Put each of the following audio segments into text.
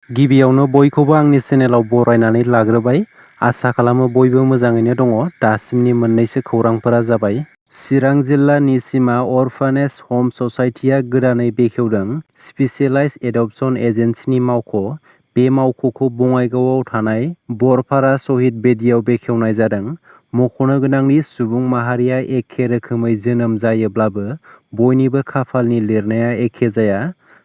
गिबियावनो बयखौबो आंनि चेनेलाव बरायनानै लाग्रोबाय। आसा खालामो बयबो मोजाङैनो दङ। दासिमनि मोननैसो खौरांफोरा जाबाय। चिरां जिल्ला निसिमा अरफानेज हम ससाइटिआ गोदानै बेखेवदों स्पेसियलाइज्ड एडपसन एजेन्सिनि मावख'। बे मावख'खौ बङाइगावआव थानाय बरपारा शहीद बेदियाव बेखेवनाय जादों। मख'नो गोनांदि सुबुं माहारिया एखे रोखोमै जोनोम जायोब्लाबो बयनिबो खाफालनि लिरनाया एखे जाया।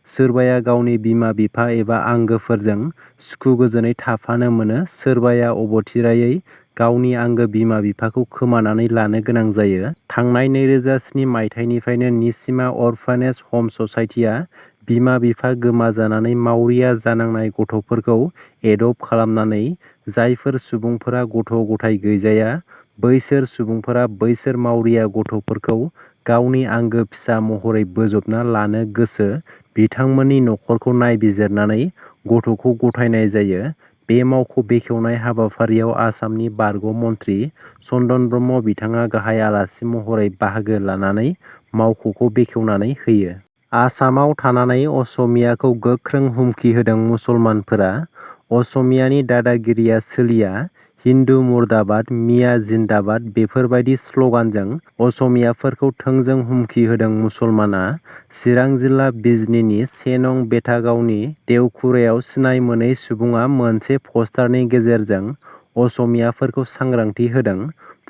सोरबाया गावनि बिमा-बिफा एबा आंगोफोरजों सुखु गोजोनै थाफानो मोनो, सोरबाया अबथिरायै गावनि आंगो बिमा-बिफाखौ खोमानानै लानो गोनां जायो। थांनाय 2007 मायथाइनिफ्रायनो निसिमा अरफानेज हम ससाइटिआ बिमा-बिफा गोमाजानानै मावरिया जानांनाय गथ'फोरखौ एडप्ट खालामनानै जायफोर सुबुंफोरा गथ'-गथाय गैजाया, बैसोर सुबुंफोरा बैसोर मावरिया गथ'फोरखौ गावनि आंगो फिसा महरै बोजबना लानो गोसो बिथांमोननि नखरखौ नायबिजिरनानै गथ'खौ गथायनाय जायो। बे मावख' बेखेवनाय हाबाफारियाव आसामनि बारग' मन्थ्रि चन्दन ब्रह्म बिथाङा गाहाय आलासि महरै बाहागो लानानै मावख'खौ बेखेवनानै होयो। आसामाव थानानै असमियाखौ गोख्रों हुमखि होदों मुसलमानफोरा। असमियानि दादागिरिया सोलिया। हिन्दु मुर्दाबाद, मिया जिन्दाबाद बेफोरबायदि स्लगानजों असमियाफोरखौ थोंजों हुमखि होदों मुसलमाना। चिरां जिल्ला बिजनीनि 1 नं बेथागावनि देवखुरायाव सिनाय मोनै सुबुङा मोनसे पस्टारनि गेजेरजों असमियाफोरखौ सांग्रांथि होदों।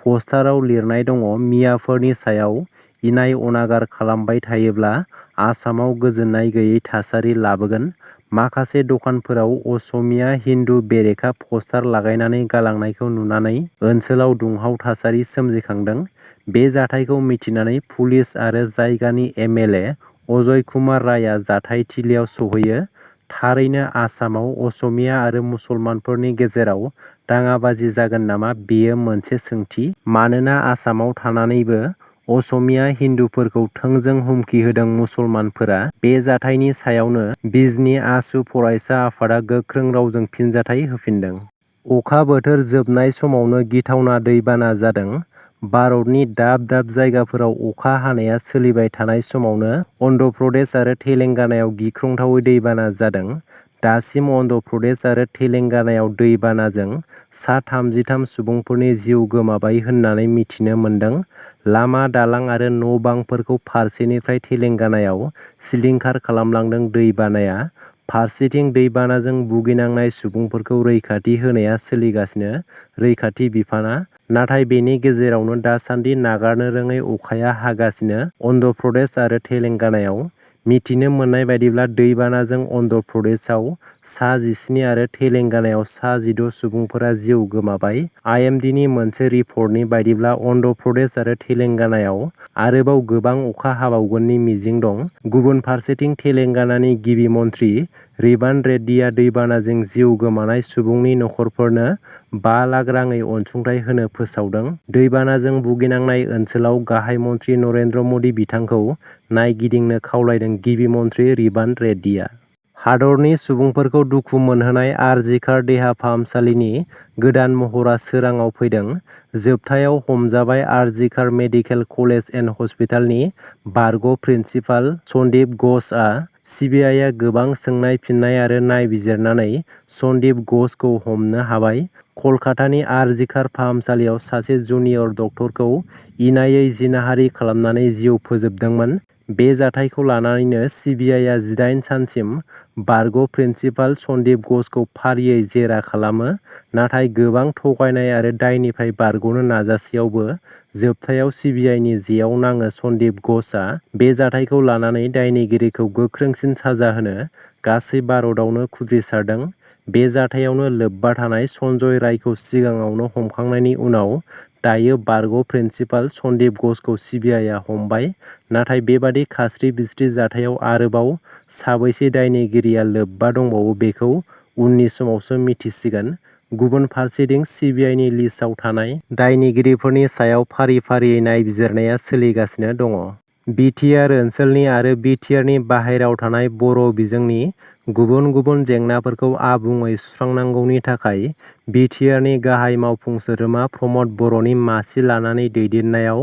पस्टाराव लिरनाय दङ मियाफोरनि सायाव इनाय अनागार खालामबाय थायोब्ला आसामाव गोजोननाय गैयै थासारि लाबोगोन। माखासे दखानफोराव असमिया हिन्दु बेरेखा पस्टार लागायनानै गालांनायखौ नुनानै ओनसोलाव दुंहाव थासारि सोमजिखांदों। बे जाथायखौ मिथिनानै पुलिस आरो जायगानि एमएलए अजय कुमार रायआ जाथायथिलियाव सौहैयो। थारैनो आसामाव असमिया आरो मुसलमानफोरनि गेजेराव दाङाबाजि जागोन नामा बेयो मोनसे सोंथि। मानोना आसामाव थानानैबो असमिया हिन्दुफोरखौ थोंजों हुमखि होदों मुसलमानफोरा। बे जाथायनि सायावनो बिजनी आसु फरायसा आफादा गोख्रों रावजों फिनजाथाय होफिनदों। अखा बोथोर जोबनाय समावनो गिथावना दैबाना जादों। भारतनि दाब दाब जायगाफोराव अखा हानाया सोलिबाय थानाय समावनो अन्ध्र प्रदेश आरो तेलेंगानायाव गिख्रंथावै दैबाना जादों। दासिम अन्ध्र प्रदेश आरो तेलेंगानायाव दैबानाजों सा 33 सुबुंफोरनि जिउ गोमाबाय होननानै मिथिनो मोन्दों। लामा दालां आरो न'-बांफोरखौ फारसेनिफ्राय तेलेंगानायाव सिलिंखार खालामलांदों दैबानाया। फारसेथिं दैबानाजों भुगिनांनाय सुबुंफोरखौ रैखाथि होनाया सोलिगासिनो रैखाथि बिफाना। नाथाय बेनि गेजेरावनो दासान्दि नागारनो रोङै अखाया हागासिनो अन्ध्र प्रदेश आरो तेलेंगानायाव। मिथिनो मोननाय बायदिब्ला दैबानाजों अन्ध्र प्रदेशआव सा 17 आरो तेलेंगानायाव सा 16 सुबुंफोरा जिउ गोमाबाय। आइएमडिनि मोनसे रिपर्टनि बायदिब्ला अन्ध्र प्रदेश आरो तेलेंगानायाव आरोबाव गोबां अखा हाबावगोननि मिजिं दं। गुबुन फारसेथिं तेलेंगानानि गिबि मन्थ्रि रेवान्त रेड्डीआ दैबानाजों जिउ गोमानाय सुबुंनि नखरफोरनो 5 लाख राङै अनसुंथाइ होनो फोसावदों। दैबानाजों भुगिनांनाय ओनसोलाव गाहाय मन्थ्रि नरेन्द्र मदि बिथांखौ नायगिदिंनो खावलायदों गिबि मन्थ्रि रेवान्त रेड्डीआ। हादरनि सुबुंफोरखौ दुखु मोनहोनाय आरजिकार देहा फाहामसालिनि गोदान महरा सोराङाव फैदों। जोबथायाव हमजाबाय आरजिकार मेडिकेल कलेज एन्ड हस्पिटालनि बारग' प्रिन्सिपाल सन्दीप घ'षआ। सिबिआइआ गोबां सोंनाय फिननाय आरो नायबिजिरनानै सन्दीप घ'षखौ हमनो हाबाय। कलकातानि आरजिकार फाहामसालियाव सासे जुनियर डक्टरखौ इनायै जिनाहारि खालामनानै जिउ फोजोबदोंमोन। बे जाथायखौ लानानैनो सिबिआइआ 18 सानसिम बारग' प्रिन्सिपाल सन्दीप घ'षखौ फारियै जेरा खालामो। नाथाय गोबां थगायनाय आरो दायनिफ्राय बारग'नो नाजासेयावबो जोबथायाव सिबिआइनि जेयाव नाङो सन्दीप घ'षआ। बे जाथायखौ लानानै दायनिगिरिखौ गोख्रोंसिन साजा होनो गासै भारतआवनो खुद्रिसारदों। बे जाथायावनो लोब्बा थानाय सन्जय रायखौ सिगाङावनो हमखांनायनि उनाव दायो बारग' प्रिन्सिपाल सन्दीप घ'षखौ सिबिआइआ हमबाय। नाथाय बेबादि खास्रि-बिस्रि जाथायाव आरोबाव साबैसे दायनिगिरिया लोब्बा दंबावो बेखौ उननि समावसो मिथिसिगोन। गुबुन फारसेथिं सिबिआइनि लिस्टआव थानाय दायनिगिरिफोरनि सायाव फारि फारियै नायबिजिरनाया सोलिगासिनो दङ। बिटिआर ओनसोलनि आरो बिटिआरनि बाहेरायाव थानाय बर' बिजोंनि गुबुन गुबुन जेंनाफोरखौ आबुङै सुस्रांनांगौनि थाखाय बिटिआरनि गाहाय मावफुं सोद्रोमा प्रमद बर'नि मासि लानानै दैदेननायाव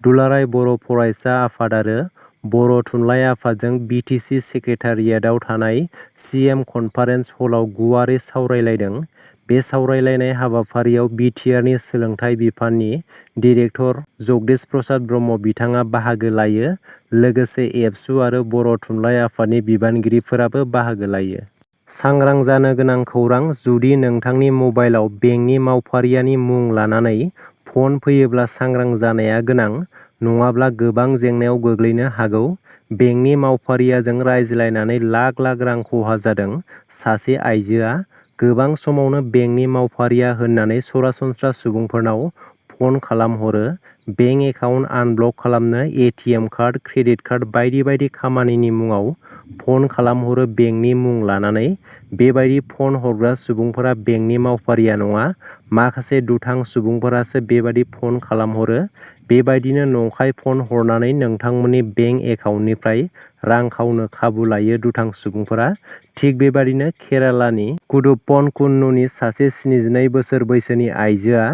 दुलाराय बर' फरायसा आफाद आरो बर' थुनलाइ आफादजों बिटिसि सेक्रेटारियेटआव थानाय सिएम कनफारेन्स हलाव गुवारै सावरायलायदों। बे सावरायलायनाय हाबाफारियाव बिटिआरनि सोलोंथाइ बिफाननि डिरेक्टर जगदीश प्रसाद ब्रह्म बिथाङा बाहागो लायो। लोगोसे एबसु आरो बर' थुनलाइ आफादनि बिबानगिरिफोराबो बाहागो लायो। सांग्रां जानो गोनां खौरां: जुदि नोंथांनि मबाइलाव बेंकनि मावफारियानि मुं लानानै फन फैयोब्ला सांग्रां जानाया गोनां, नङाब्ला गोबां जेंनायाव गोग्लैनो हागौ। बेंकनि मावफारियाजों रायज्लायनानै लाख लाख रां खहा जादों। सासे आइजोआ गोबां समावनो बेंकनि मावफारिया होननानै सरासनस्रा सुबुंफोरनाव फन खालामहरो। बेंक एकाउन्ट आनब्लक खालामनो, एटिएम कार्ड, क्रेडिट कार्ड बायदि बायदि खामानिनि मुङाव फन खालामहरो बेंकनि मुं लानानै। बेबायदि फन हरग्रा सुबुंफोरा बेंकनि मावफारिया नङा। माखासे दुथां सुबुंफोरासो बेबादि फन खालामहरो। बेबायदिनो नंखाय फन हरनानै नोंथांमोननि बेंक एकाउन्टनिफ्राय रां खावनो खाबु लायो दुथां सुबुंफोरा। थिग बेबादिनो केरालानि कुडुप्पनकुन्नुनि सासे 72 बोसोर बैसोनि आइजोआ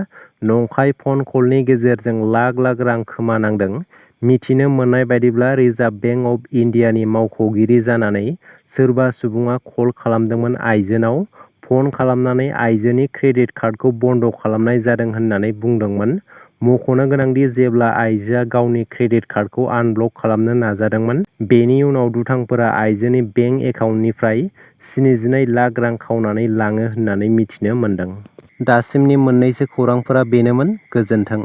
नंखाय फन कलनि गेजेरजों लाख लाख रां खोमानांदों। मिथिनो मोननाय बायदिब्ला रिजार्भ बेंक अफ इन्डियानि मावख'गिरि जानानै सोरबा सुबुङा कल खालामदोंमोन। आइजोनाव फन खालामनानै आइजोनि क्रेडिट कार्डखौ बन्द खालामनाय जादों होननानै बुंदोंमोन। मख'नो गोनांदि जेब्ला आइजोआ गावनि क्रेडिट कार्डखौ आनब्लक खालामनो नाजादोंमोन, बेनि उनाव दुथांफोरा आइजोनि बेंक एकाउन्टनिफ्राय 72 लाख रां खावनानै लाङो होननानै मिथिनो मोनदों। दासिमनि मोननैसो खौरांफोरा बेनोमोन। गोजोन्थों।